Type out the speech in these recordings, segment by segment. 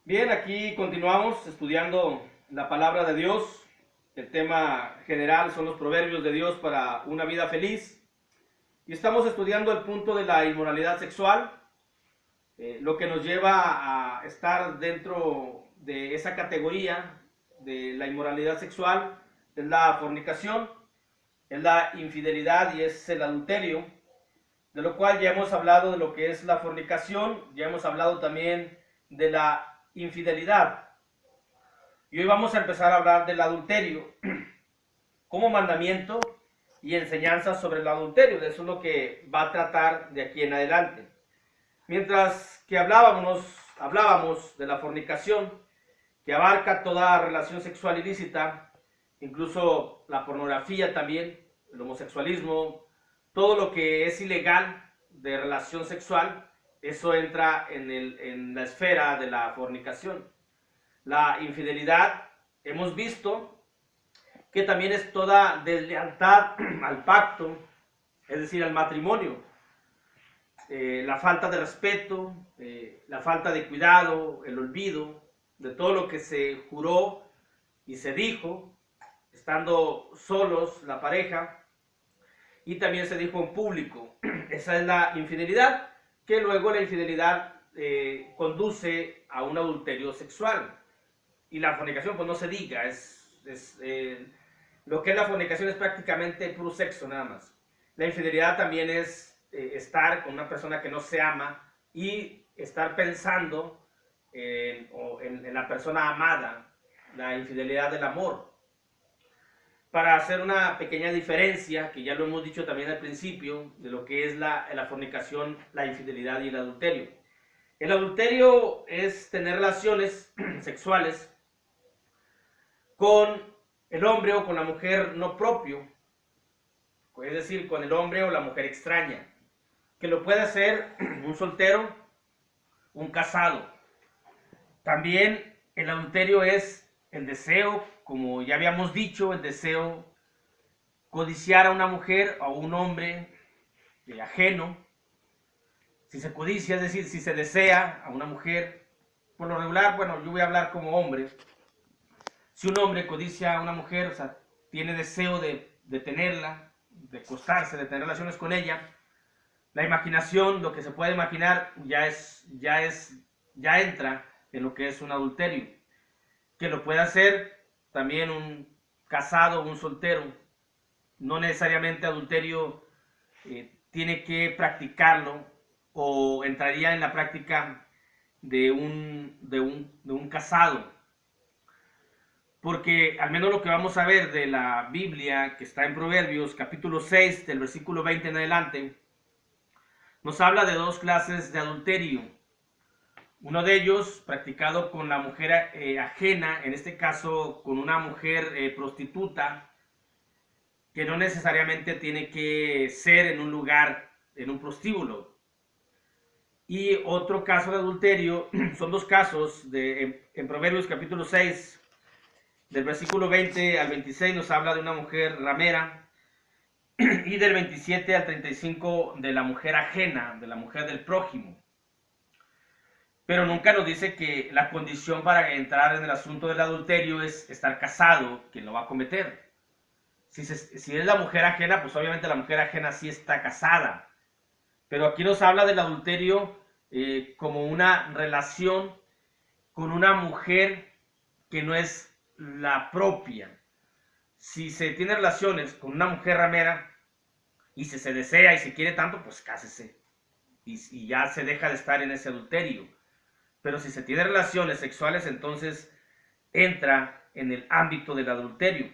Bien, aquí continuamos estudiando la palabra de Dios. El tema general son los proverbios de Dios para una vida feliz. Y estamos estudiando el punto de la inmoralidad sexual, lo que nos lleva a estar dentro de esa categoría de la inmoralidad sexual es la fornicación, es la infidelidad y es el adulterio, de lo cual ya hemos hablado de lo que es la fornicación, ya hemos hablado también de la infidelidad. Y hoy vamos a empezar a hablar del adulterio como mandamiento y enseñanza sobre el adulterio. De eso es lo que va a tratar de aquí en adelante. Mientras que hablábamos de la fornicación, que abarca toda relación sexual ilícita, incluso la pornografía también, el homosexualismo, todo lo que es ilegal de relación sexual, eso entra en la esfera de la fornicación. La infidelidad, hemos visto que también es toda deslealtad al pacto, es decir, al matrimonio. La falta de respeto, la falta de cuidado, el olvido de todo lo que se juró y se dijo, estando solos la pareja, y también se dijo en público. Esa es la infidelidad, que luego la infidelidad conduce a un adulterio sexual. Y la fornicación, pues no se diga, lo que es la fornicación es prácticamente puro sexo nada más. La infidelidad también es estar con una persona que no se ama y estar pensando en la persona amada, la infidelidad del amor. Para hacer una pequeña diferencia, que ya lo hemos dicho también al principio, de lo que es la fornicación, la infidelidad y el adulterio. El adulterio es tener relaciones sexuales con el hombre o con la mujer no propio, es decir, con el hombre o la mujer extraña, que lo puede hacer un soltero, un casado. También el adulterio es el deseo, como ya habíamos dicho, el deseo codiciar a una mujer o a un hombre ajeno. Si se codicia, es decir, si se desea a una mujer, por lo regular, bueno, yo voy a hablar como hombre. Si un hombre codicia a una mujer, o sea, tiene deseo de tenerla, de acostarse, de tener relaciones con ella, la imaginación, lo que se puede imaginar, ya entra en lo que es un adulterio, que lo puede hacer también un casado o un soltero. No necesariamente adulterio tiene que practicarlo o entraría en la práctica de un casado. Porque al menos lo que vamos a ver de la Biblia, que está en Proverbios capítulo 6, del versículo 20 en adelante, nos habla de dos clases de adulterio. Uno de ellos practicado con la mujer ajena, en este caso con una mujer prostituta, que no necesariamente tiene que ser en un lugar, en un prostíbulo. Y otro caso de adulterio, son dos casos en Proverbios capítulo 6, del versículo 20 al 26 nos habla de una mujer ramera, y del 27 al 35 de la mujer ajena, de la mujer del prójimo. Pero nunca nos dice que la condición para entrar en el asunto del adulterio es estar casado, quien lo va a cometer. Si es la mujer ajena, pues obviamente la mujer ajena sí está casada. Pero aquí nos habla del adulterio como una relación con una mujer que no es la propia. Si se tiene relaciones con una mujer ramera y se desea y se quiere tanto, pues cásese. Y ya se deja de estar en ese adulterio. Pero si se tiene relaciones sexuales, entonces entra en el ámbito del adulterio.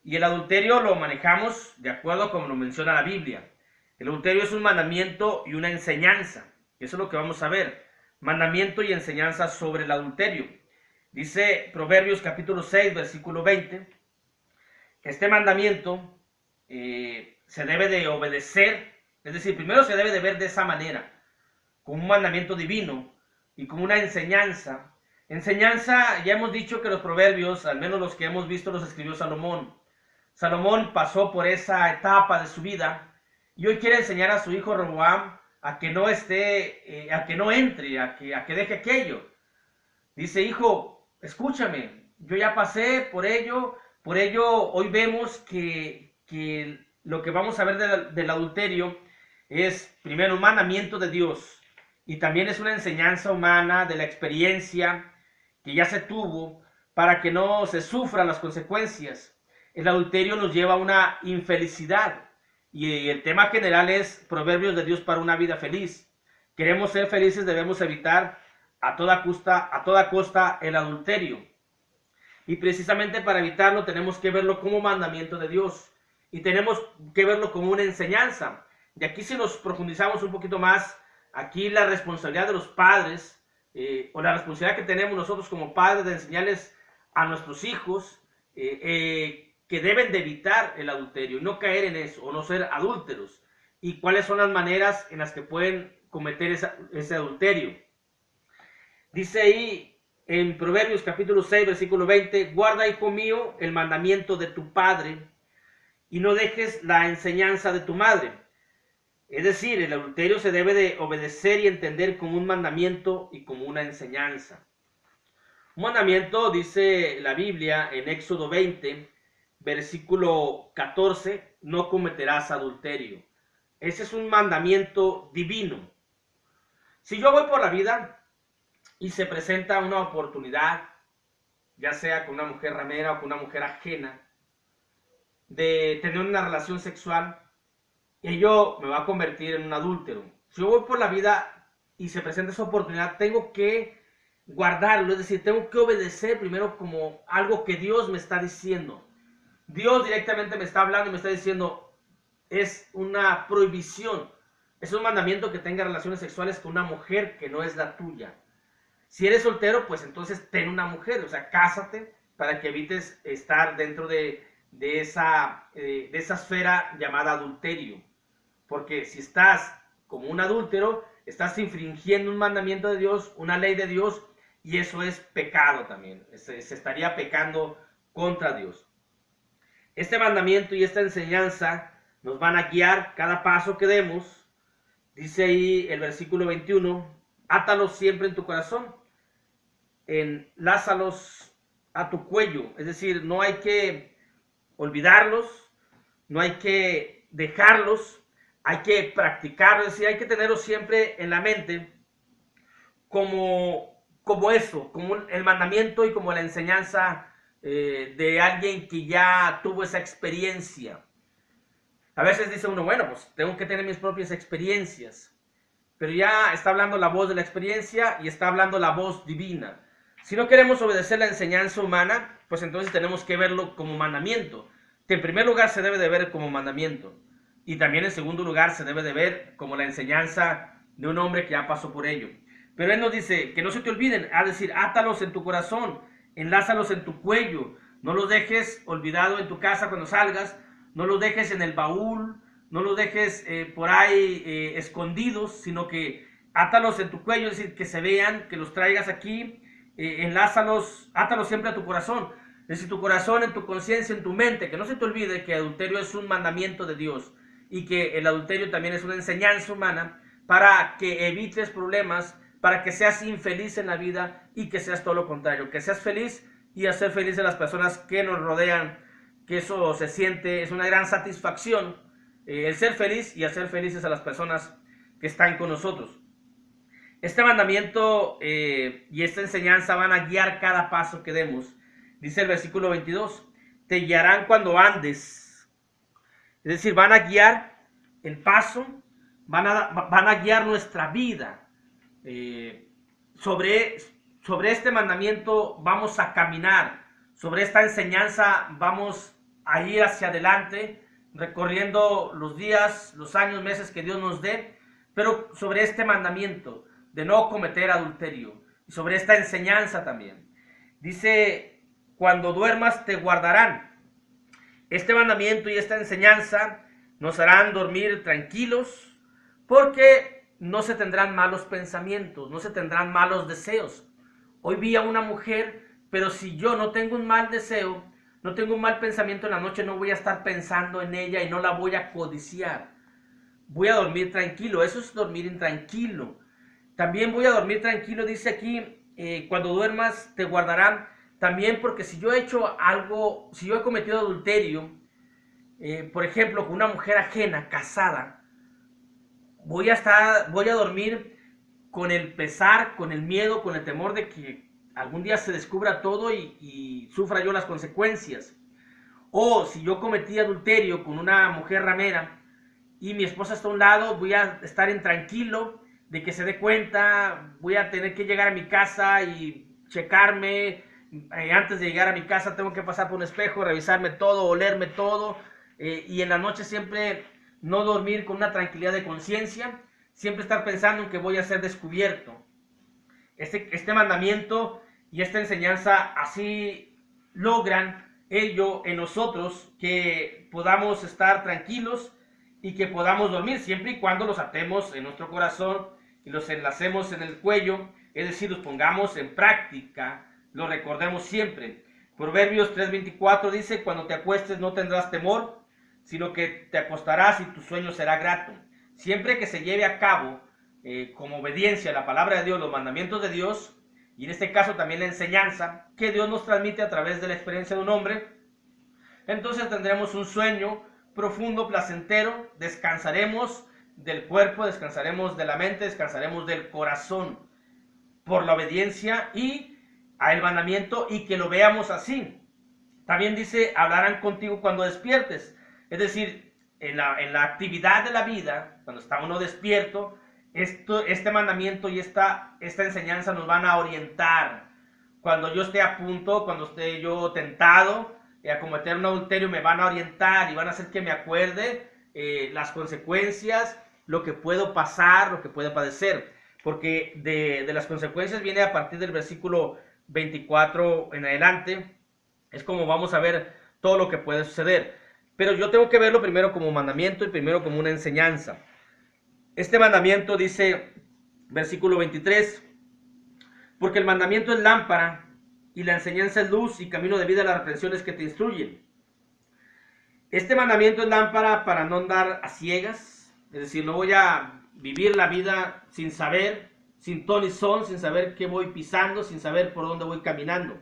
Y el adulterio lo manejamos de acuerdo a como lo menciona la Biblia. El adulterio es un mandamiento y una enseñanza. Eso es lo que vamos a ver. Mandamiento y enseñanza sobre el adulterio. Dice Proverbios capítulo 6, versículo 20. Este mandamiento se debe de obedecer. Es decir, primero se debe de ver de esa manera, como un mandamiento divino y como una enseñanza. Enseñanza, ya hemos dicho que los proverbios, al menos los que hemos visto, los escribió Salomón. Salomón pasó por esa etapa de su vida y hoy quiere enseñar a su hijo Roboam a que no esté, a que no entre, a que deje aquello. Dice, hijo, escúchame, yo ya pasé por ello hoy vemos que lo que vamos a ver del adulterio es primero un mandamiento de Dios y también es una enseñanza humana de la experiencia que ya se tuvo para que no se sufran las consecuencias. El adulterio nos lleva a una infelicidad y el tema general es proverbios de Dios para una vida feliz. Queremos ser felices, debemos evitar a toda costa el adulterio. Y precisamente para evitarlo tenemos que verlo como mandamiento de Dios y tenemos que verlo como una enseñanza. De aquí si nos profundizamos un poquito más, aquí la responsabilidad de los padres o la responsabilidad que tenemos nosotros como padres de enseñarles a nuestros hijos que deben de evitar el adulterio, no caer en eso o no ser adúlteros y cuáles son las maneras en las que pueden cometer ese adulterio. Dice ahí en Proverbios capítulo 6, versículo 20, guarda, hijo mío, el mandamiento de tu padre y no dejes la enseñanza de tu madre. Es decir, el adulterio se debe de obedecer y entender como un mandamiento y como una enseñanza. Un mandamiento, dice la Biblia en Éxodo 20, versículo 14, no cometerás adulterio. Ese es un mandamiento divino. Si yo voy por la vida y se presenta una oportunidad, ya sea con una mujer ramera o con una mujer ajena, de tener una relación sexual, ello me va a convertir en un adúltero. Si yo voy por la vida y se presenta esa oportunidad, tengo que guardarlo, es decir, tengo que obedecer primero como algo que Dios me está diciendo. Dios directamente me está hablando y me está diciendo, es una prohibición, es un mandamiento que tenga relaciones sexuales con una mujer que no es la tuya. Si eres soltero, pues entonces ten una mujer, o sea, cásate para que evites estar dentro de esa esfera llamada adulterio. Porque si estás como un adúltero, estás infringiendo un mandamiento de Dios, una ley de Dios, y eso es pecado también. Se estaría pecando contra Dios. Este mandamiento y esta enseñanza nos van a guiar cada paso que demos. Dice ahí el versículo 21, átalos siempre en tu corazón, enlázalos a tu cuello. Es decir, no hay que olvidarlos, no hay que dejarlos, hay que practicarlos, es decir, hay que tenerlos siempre en la mente como eso, como el mandamiento y como la enseñanza de alguien que ya tuvo esa experiencia. A veces dice uno, bueno, pues tengo que tener mis propias experiencias, pero ya está hablando la voz de la experiencia y está hablando la voz divina. Si no queremos obedecer la enseñanza humana, pues entonces tenemos que verlo como mandamiento, que en primer lugar se debe de ver como mandamiento, y también en segundo lugar se debe de ver como la enseñanza de un hombre que ya pasó por ello. Pero él nos dice, que no se te olviden, a decir, átalos en tu corazón, enlázalos en tu cuello, no los dejes olvidado en tu casa cuando salgas, no los dejes en el baúl, no los dejes por ahí escondidos, sino que átalos en tu cuello, es decir, que se vean, que los traigas aquí, enlázalos, átalos siempre a tu corazón, es decir, tu corazón, en tu conciencia, en tu mente, que no se te olvide que el adulterio es un mandamiento de Dios y que el adulterio también es una enseñanza humana para que evites problemas, para que seas infeliz en la vida y que seas todo lo contrario, que seas feliz y hacer feliz a las personas que nos rodean, que eso se siente, es una gran satisfacción, el ser feliz y hacer felices a las personas que están con nosotros. Este mandamiento y esta enseñanza van a guiar cada paso que demos. Dice el versículo 22, te guiarán cuando andes. Es decir, van a guiar el paso, van a guiar nuestra vida. Sobre este mandamiento vamos a caminar, sobre esta enseñanza vamos a ir hacia adelante, recorriendo los días, los años, meses que Dios nos dé, pero sobre este mandamiento de no cometer adulterio, y sobre esta enseñanza también. Dice, cuando duermas te guardarán. Este mandamiento y esta enseñanza nos harán dormir tranquilos, porque no se tendrán malos pensamientos, no se tendrán malos deseos. Hoy vi a una mujer, pero si yo no tengo un mal deseo, no tengo un mal pensamiento en la noche, no voy a estar pensando en ella y no la voy a codiciar. Voy a dormir tranquilo, eso es dormir intranquilo. También voy a dormir tranquilo, dice aquí, cuando duermas te guardarán. También porque si yo he hecho algo, si yo he cometido adulterio, por ejemplo, con una mujer ajena, casada, voy a dormir con el pesar, con el miedo, con el temor de que algún día se descubra todo y sufra yo las consecuencias. O si yo cometí adulterio con una mujer ramera y mi esposa está a un lado, voy a estar intranquilo de que se dé cuenta, voy a tener que llegar a mi casa y checarme. Antes de llegar a mi casa tengo que pasar por un espejo, revisarme todo, olerme todo, y en la noche siempre no dormir con una tranquilidad de conciencia, siempre estar pensando en que voy a ser descubierto. Este mandamiento y esta enseñanza así logran ello en nosotros, que podamos estar tranquilos y que podamos dormir, siempre y cuando los atemos en nuestro corazón y los enlacemos en el cuello, es decir, los pongamos en práctica, lo recordemos siempre. Proverbios 3:24 dice: cuando te acuestes no tendrás temor, sino que te acostarás y tu sueño será grato. Siempre que se lleve a cabo, como obediencia a la palabra de Dios, los mandamientos de Dios, y en este caso también la enseñanza que Dios nos transmite a través de la experiencia de un hombre, entonces tendremos un sueño profundo, placentero, descansaremos del cuerpo, descansaremos de la mente, descansaremos del corazón por la obediencia y al mandamiento, y que lo veamos así. También dice: hablarán contigo cuando despiertes, es decir, en la actividad de la vida, cuando está uno despierto, este mandamiento y esta enseñanza nos van a orientar. Cuando yo esté a punto, cuando esté yo tentado a cometer un adulterio, me van a orientar y van a hacer que me acuerde las consecuencias, lo que puedo pasar, lo que puedo padecer. Porque de las consecuencias viene a partir del versículo 24 en adelante. Es como vamos a ver todo lo que puede suceder. Pero yo tengo que verlo primero como mandamiento y primero como una enseñanza. Este mandamiento dice, versículo 23, porque el mandamiento es lámpara y la enseñanza es luz y camino de vida a las reprensiones que te instruyen. Este mandamiento es lámpara para no andar a ciegas, es decir, no voy a vivir la vida sin saber, sin ton y son, sin saber qué voy pisando, sin saber por dónde voy caminando.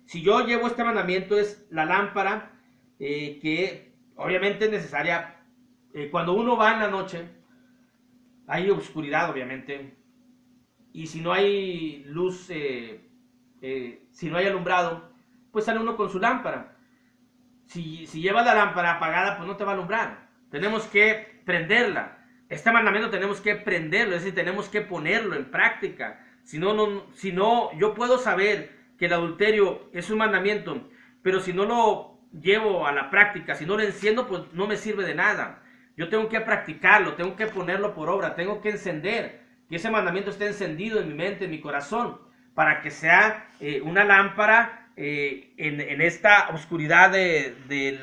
Si yo llevo este mandamiento, es la lámpara que obviamente es necesaria. Cuando uno va en la noche, hay oscuridad obviamente, y si no hay luz, si no hay alumbrado, pues sale uno con su lámpara. Si llevas la lámpara apagada, pues no te va a alumbrar. Tenemos que prenderla. Este mandamiento tenemos que prenderlo, es decir, tenemos que ponerlo en práctica. Si no, yo puedo saber que el adulterio es un mandamiento, pero si no lo llevo a la práctica, si no lo enciendo, pues no me sirve de nada. Yo tengo que practicarlo, tengo que ponerlo por obra, tengo que encender, que ese mandamiento esté encendido en mi mente, en mi corazón, para que sea una lámpara en esta oscuridad de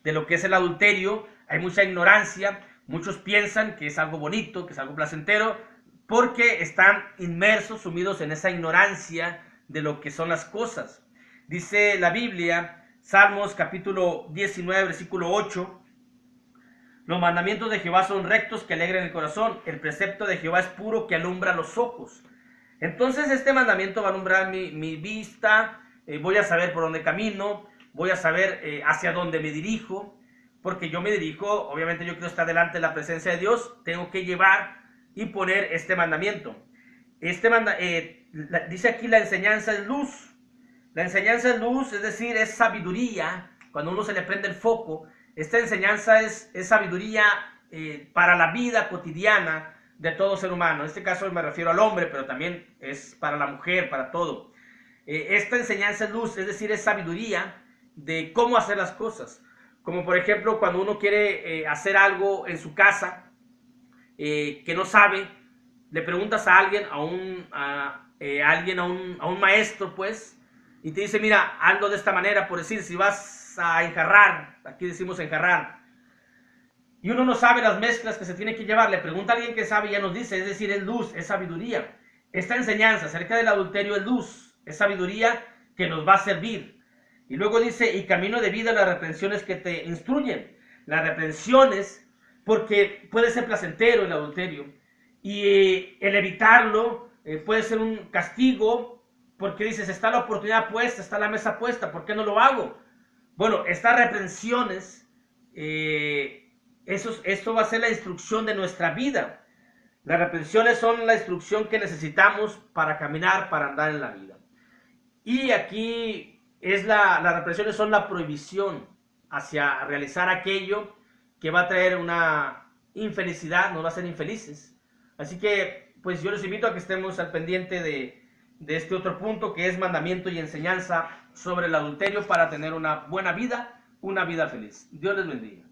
lo que es el adulterio. Hay mucha ignorancia, muchos piensan que es algo bonito, que es algo placentero, porque están inmersos, sumidos en esa ignorancia de lo que son las cosas. Dice la Biblia, Salmos capítulo 19, versículo 8, los mandamientos de Jehová son rectos, que alegran el corazón. El precepto de Jehová es puro, que alumbra los ojos. Entonces este mandamiento va a alumbrar mi vista, voy a saber por dónde camino, voy a saber hacia dónde me dirijo, porque yo me dirijo, obviamente yo quiero estar delante de la presencia de Dios, tengo que llevar y poner este mandamiento. Dice aquí, la enseñanza es luz. La enseñanza es luz, es decir, es sabiduría. Cuando uno se le prende el foco, esta enseñanza es sabiduría para la vida cotidiana de todo ser humano. En este caso me refiero al hombre, pero también es para la mujer, para todo. Esta enseñanza es luz, es decir, es sabiduría de cómo hacer las cosas. Como por ejemplo, cuando uno quiere hacer algo en su casa que no sabe, le preguntas a alguien, a un maestro, pues, y te dice: mira, hazlo de esta manera. Por decir, si vas a enjarrar, aquí decimos enjarrar, y uno no sabe las mezclas que se tiene que llevar, le pregunta a alguien que sabe y ya nos dice, es decir, es luz, es sabiduría. Esta enseñanza acerca del adulterio es luz, es sabiduría que nos va a servir. Y luego dice: y camino de vida, las reprensiones que te instruyen. Las reprensiones, porque puede ser placentero el adulterio, y el evitarlo puede ser un castigo porque dices, está la oportunidad puesta, está la mesa puesta, ¿por qué no lo hago? Bueno, estas reprensiones, esto va a ser la instrucción de nuestra vida. Las reprensiones son la instrucción que necesitamos para caminar, para andar en la vida. Y aquí las reprensiones son la prohibición hacia realizar aquello que va a traer una infelicidad, nos va a hacer infelices. Así que, pues yo les invito a que estemos al pendiente de este otro punto, que es mandamiento y enseñanza sobre el adulterio para tener una buena vida, una vida feliz. Dios les bendiga.